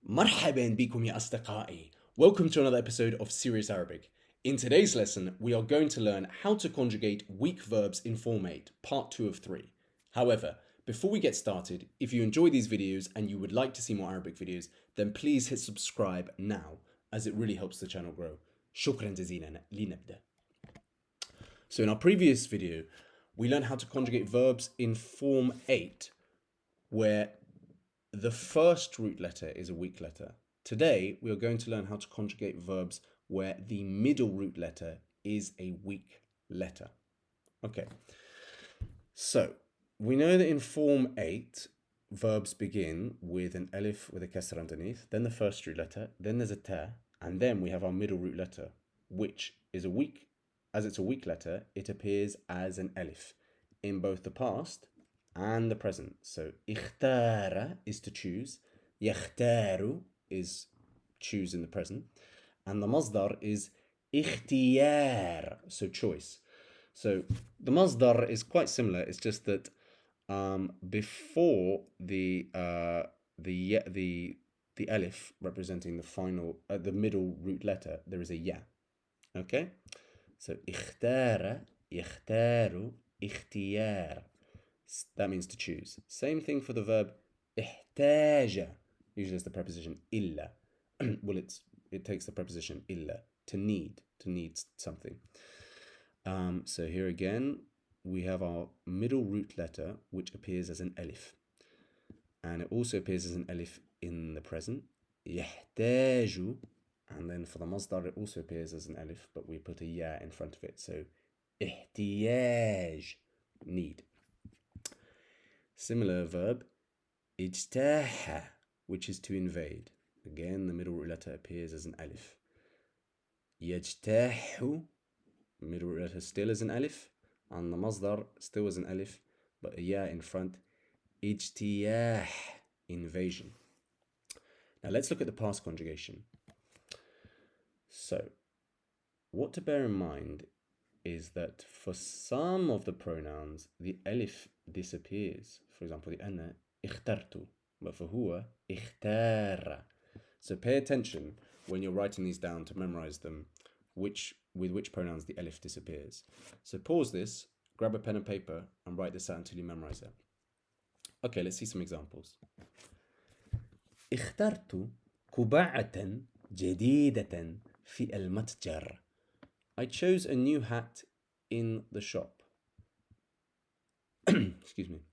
مرحبا بكم يا أصدقائي. Welcome to another episode of Serious Arabic. In today's lesson, we are going to learn how to conjugate weak verbs in Form VIII, part 2 of 3. However, before we get started, if you enjoy these videos and you would like to see more Arabic videos, then please hit subscribe now, as it really helps the channel grow. شكرا جزيلا. لنبدأ. So in our previous video, we learned how to conjugate verbs in Form VIII, where the first root letter is a weak letter. Today, we are going to learn how to conjugate verbs where the middle root letter is a weak letter. Okay, so we know that in Form VIII, verbs begin with an alif with a kasra underneath, then the first root letter, then there's a ta, and then we have our middle root letter, which is a weak, as it's a weak letter, it appears as an alif in both the past and the present. So ikhtara is to choose, yakhtaru is choose in the present, and the masdar is ikhtiyar, so choice. So the masdar is quite similar. It's just that before the alif representing the final the middle root letter, there is a ya. Okay, so ikhtara, yakhtaru, ikhtiyar. That means to choose. Same thing for the verb ihtaja. Usually it's the preposition illa. Well, it takes the preposition illa, to need something. So here again, we have our middle root letter, which appears as an alif. And it also appears as an alif in the present. Yahtaju. And then for the masdar, it also appears as an alif, but we put a ya in front of it. So ihtiyaj, need. Similar verb, ijtaha, which is to invade. Again, the middle root letter appears as an alif. Yajtahu, middle root letter still as an alif, and the masdar still as an alif, but a ya in front. Ijtiyah, invasion. Now let's look at the past conjugation. So, what to bear in mind is that for some of the pronouns, the alif disappears. For example, the anna, ikhtartu, but for huwa, ikhtara. So pay attention when you're writing these down to memorize them, with which pronouns the alif disappears. So pause this, grab a pen and paper, and write this out until you memorize it. Okay, let's see some examples. اخترت قبعة جديدة في المتجر. I chose a new hat in the shop. Excuse me.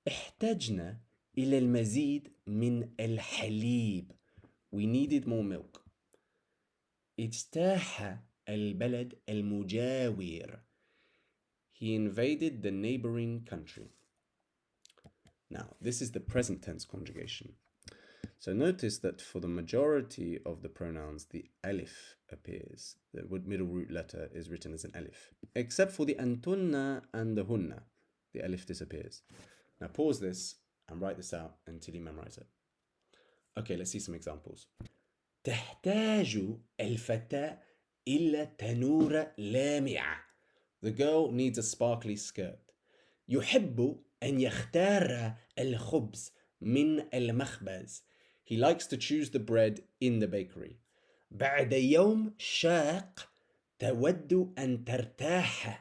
احتجنا إلى المزيد من الحليب. We needed more milk. اجتاح البلد المجاور. He invaded the neighboring country. Now, this is the present tense conjugation. So notice that for the majority of the pronouns, the alif appears. The middle root letter is written as an alif. Except for the antunna and the hunna, the alif disappears. Now pause this and write this out until you memorize it. Okay, let's see some examples. تحتاج الفتاة إلى تنورة لامعة. The girl needs a sparkly skirt. يحب أن يختار الخبز من المخبز. He likes to choose the bread in the bakery. بعد يوم شاق تود أن ترتاح.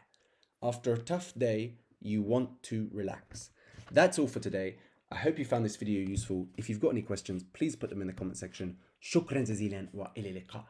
After a tough day, you want to relax. That's all for today. I hope you found this video useful. If you've got any questions, please put them in the comment section. شكرا جزيلا وإلى اللقاء.